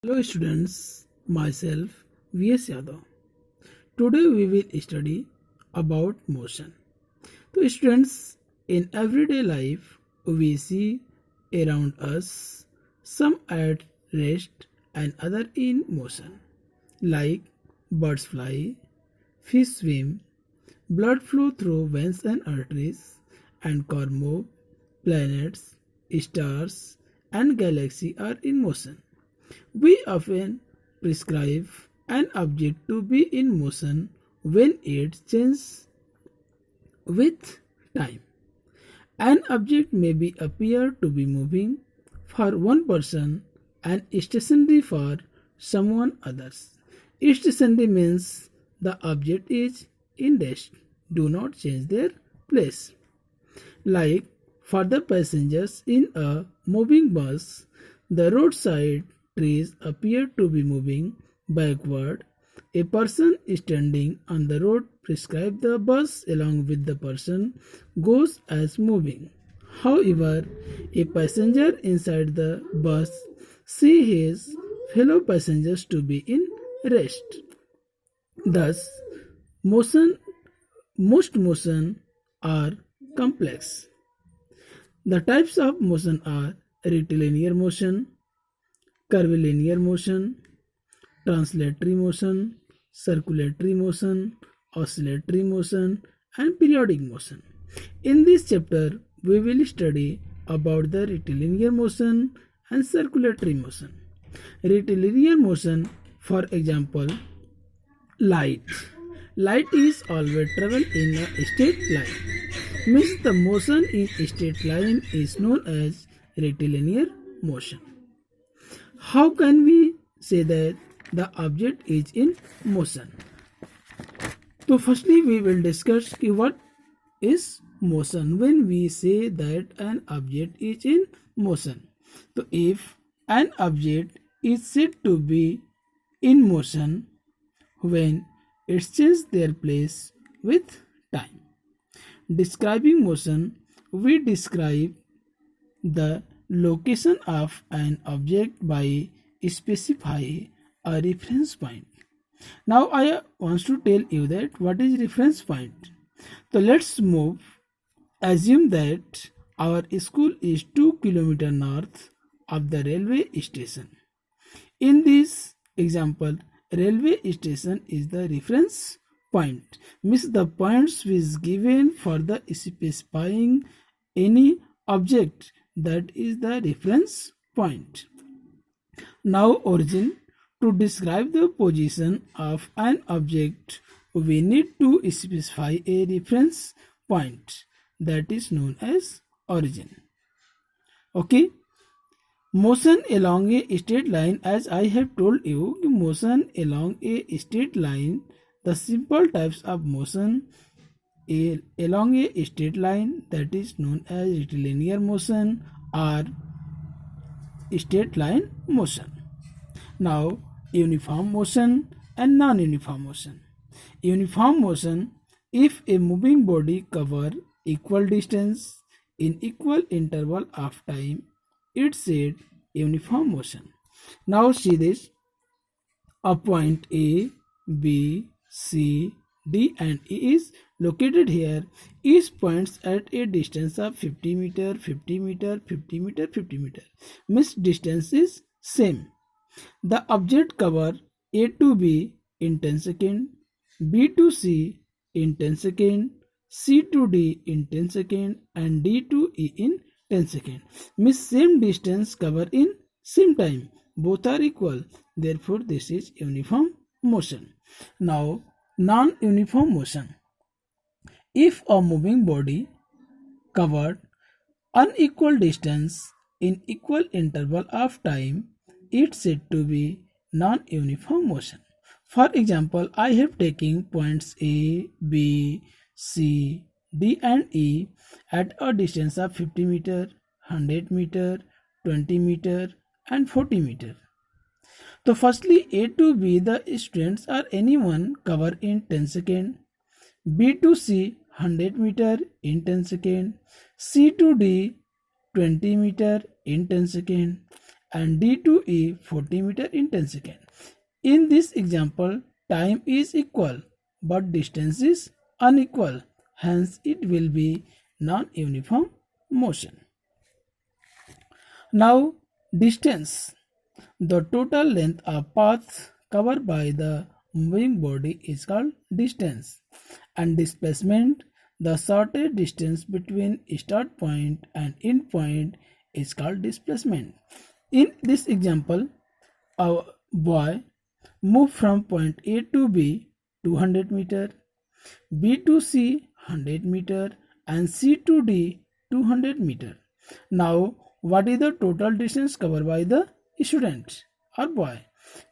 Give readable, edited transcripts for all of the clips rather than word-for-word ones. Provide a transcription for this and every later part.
Hello students, myself VS Yadav. Today we will study about motion. So students, in everyday life we see around us some at rest and other in motion, like birds fly, fish swim, blood flow through veins and arteries, and car move, planets, stars and galaxy are in motion. We often prescribe an object to be in motion when it changes with time. An object may be appear to be moving for one person and stationary for someone others. Stationary means the object is in rest, do not change their place. Like for the passengers in a moving bus, the roadside trees appear to be moving backward. A person standing on the road prescribes the bus along with the person goes as moving. However, a passenger inside the bus see his fellow passengers to be in rest. Thus, motion most motion are complex. The types of motion are rectilinear motion, curvilinear motion, translatory motion, circulatory motion, oscillatory motion, and periodic motion. In this chapter, we will study about the rectilinear motion and circulatory motion. Rectilinear motion, for example, light. Light is always travel in a straight line. Means the motion in a straight line is known as rectilinear motion. How can we say that the object is in motion? So firstly we will discuss what is motion when we say that an object is in motion. So if an object is said to be in motion when it changes their place with time. Describing motion, we describe the location of an object by specify a reference point. Now I want to tell you that what is reference point. So let's move. Assume that our school is 2 kilometers north of the railway station. In this example, railway station is the reference point. Means the points is given for the specifying any object, that is the reference point. Now origin. To describe the position of an object, we need to specify a reference point, that is known as origin. Okay. Motion along a straight line, as I have told you, motion along a straight line, the simple types of motion along a straight line, that is known as rectilinear motion or straight line motion. Now, uniform motion and non-uniform motion. Uniform motion, if a moving body cover equal distance in equal interval of time, it said uniform motion. Now see this. A point A, B, C, D and E is located here. Each points at a distance of 50 meter, 50 meter, 50 meter, 50 meter. Means distance is same. The object cover A to B in 10 seconds, B to C in 10 seconds, C to D in 10 seconds and D to E in 10 seconds. Means same distance cover in same time. Both are equal. Therefore, this is uniform motion. Now, non-uniform motion. If a moving body covered unequal distance in equal interval of time, it's said to be non-uniform motion. For example, I have taken points A, B, C, D and E at a distance of 50 meter, 100 meter, 20 meter and 40 meter. So firstly, A to B, the students or anyone cover in 10 seconds, B to C 100 meter in 10 seconds, C to D 20 meter in 10 seconds and d2 is 40 meter in 10 seconds. In this example, time is equal but distance is unequal. Hence, it will be non-uniform motion. Now, distance. The total length of path covered by the moving body is called distance. And displacement, the shortest distance between start point and end point is called displacement. In this example, a boy moved from point A to B 200 meter, B to C 100 meter and C to D 200 meter. Now, what is the total distance covered by the student or boy?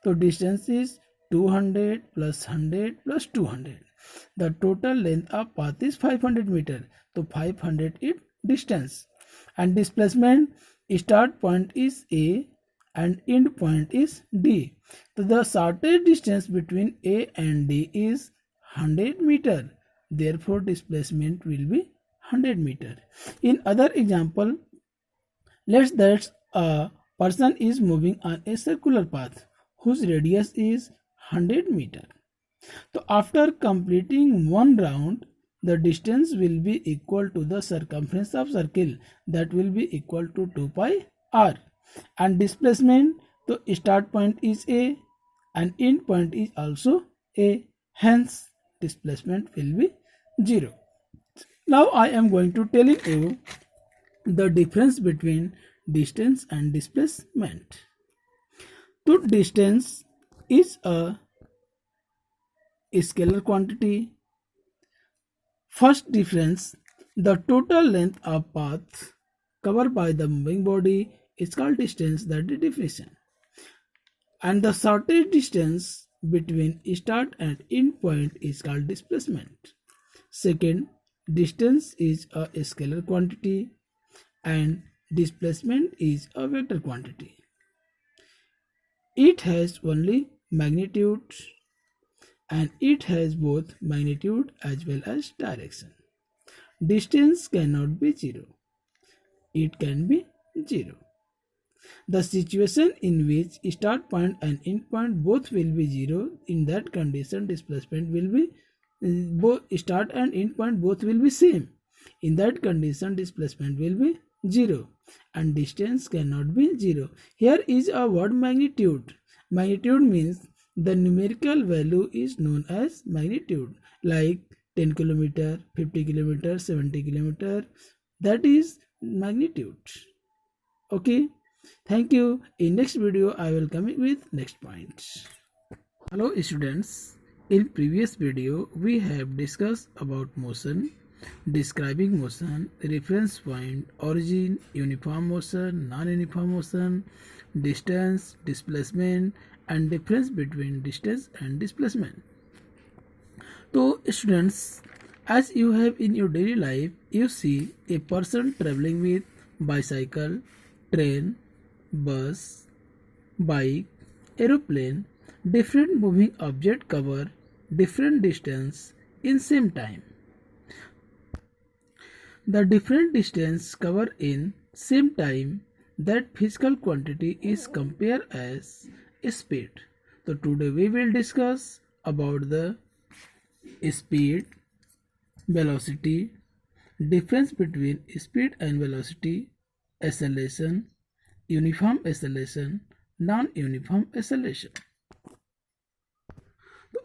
So, distance is 200 plus 100 plus 200. The total length of path is 500 meter. So, 500 is distance. And displacement, start point is A and end point is D. So, the shortest distance between A and D is 100 meter. Therefore, displacement will be 100 meter. In other example, let's that a person is moving on a circular path whose radius is 100 meter. So after completing one round, the distance will be equal to the circumference of circle, that will be equal to 2 pi r. And displacement, so start point is A and end point is also A. Hence, displacement will be 0. Now I am going to telling you the difference between distance and displacement. So distance is a scalar quantity. First difference, the total length of path covered by the moving body is called distance, that is definition. And the shortest distance between start and end point is called displacement. Second, distance is a scalar quantity and displacement is a vector quantity. It has only magnitude and it has both magnitude as well as direction. Distance cannot be 0. It can be 0. The situation in which start point and end point both will be 0, in that condition displacement will be both start and end point both will be same. In that condition displacement will be 0 and distance cannot be 0. Here is a word magnitude. Magnitude means the numerical value is known as magnitude, like 10 kilometer, 50 kilometer, 70 kilometer. That is magnitude. Okay. Thank you. In next video I will come with next point. Hello students. In previous video we have discussed about motion, describing motion, reference point, origin, uniform motion, non-uniform motion, distance, displacement and difference between distance and displacement. So students, as you have in your daily life, you see a person traveling with bicycle, train, bus, bike, aeroplane, different moving object cover different distance in same time. The different distance cover in same time, that physical quantity is compared as speed. So today we will discuss about the speed, velocity, difference between speed and velocity, acceleration, uniform acceleration, non-uniform acceleration.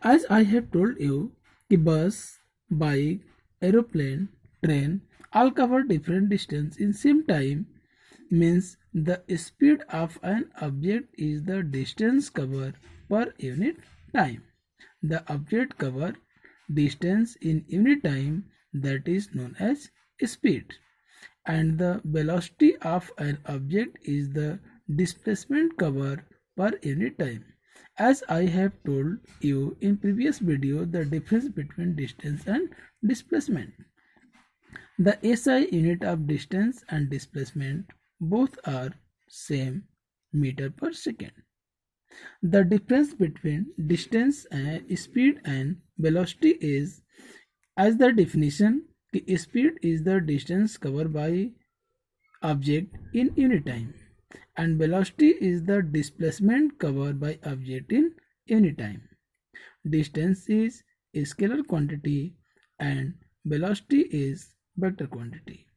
As I have told you, the bus, bike, aeroplane, train all cover different distance in same time, means the speed of an object is the distance covered per unit time. The object cover distance in unit time, that is known as speed, and the velocity of an object is the displacement covered per unit time. As I have told you in previous video, the difference between distance and displacement. The SI unit of distance and displacement both are same, meter per second. The difference between distance and speed and velocity is, as the definition, speed is the distance covered by object in unit time and velocity is the displacement covered by object in unit time. Distance is a scalar quantity and velocity is vector quantity.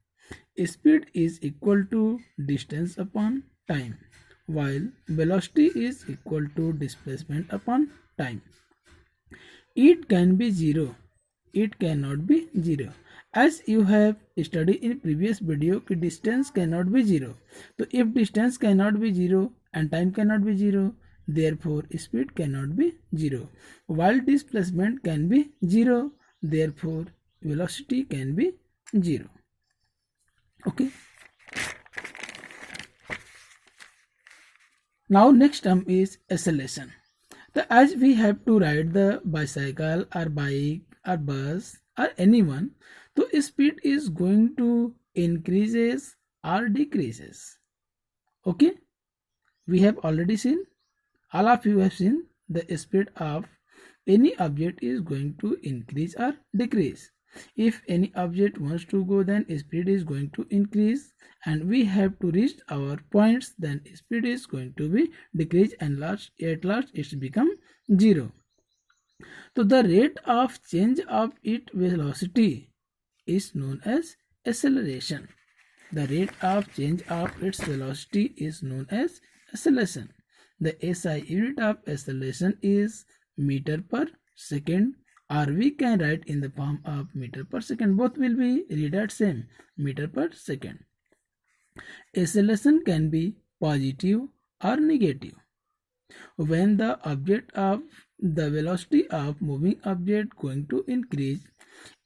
Speed is equal to distance upon time, while velocity is equal to displacement upon time. It can be 0, it cannot be 0. As you have studied in previous video, distance cannot be 0. So if distance cannot be 0 and time cannot be 0, therefore speed cannot be 0. While displacement can be 0, therefore velocity can be 0. Okay. Now next term is acceleration. As we have to ride the bicycle or bike or bus or anyone, so speed is going to increases or decreases. Okay, we have already seen, all of you have seen, the speed of any object is going to increase or decrease. If any object wants to go, then speed is going to increase, and we have to reach our points, then speed is going to be decrease, and at last it's become 0. So the rate of change of its velocity is known as acceleration. The rate of change of its velocity is known as acceleration. The SI unit of acceleration is meter per second, or we can write in the form of meter per second. Both will be read as same, meter per second. Acceleration can be positive or negative. When the velocity of moving object going to increase,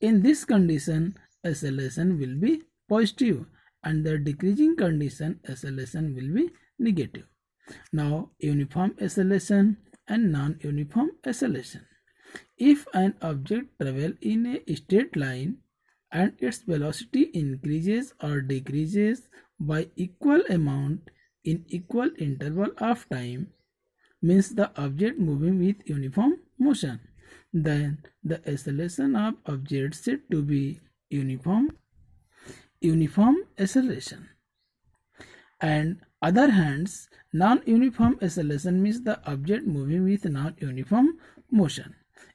in this condition acceleration will be positive, and the decreasing condition acceleration will be negative. Now uniform acceleration and non-uniform acceleration. If an object travels in a straight line and its velocity increases or decreases by equal amount in equal interval of time, means the object moving with uniform motion, then the acceleration of object said to be uniform acceleration. And other hands, non-uniform acceleration means the object moving with non-uniform motion.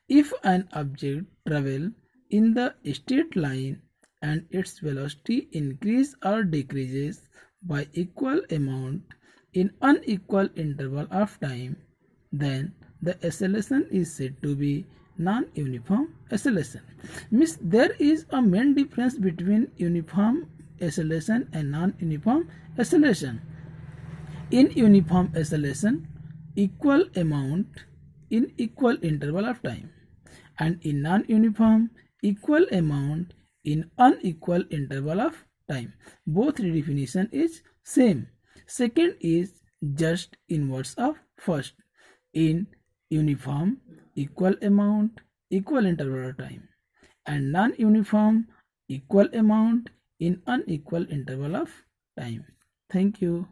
If an object travels in the straight line and its velocity increases or decreases by equal amount in unequal interval of time, then the acceleration is said to be non-uniform acceleration. Means there is a main difference between uniform acceleration and non-uniform acceleration. In uniform acceleration, equal amount in equal interval of time, and in non-uniform, equal amount in unequal interval of time. Both redefinition is same. Second is just inverse of first. In uniform, equal amount, equal interval of time, and non-uniform, equal amount in unequal interval of time. Thank you.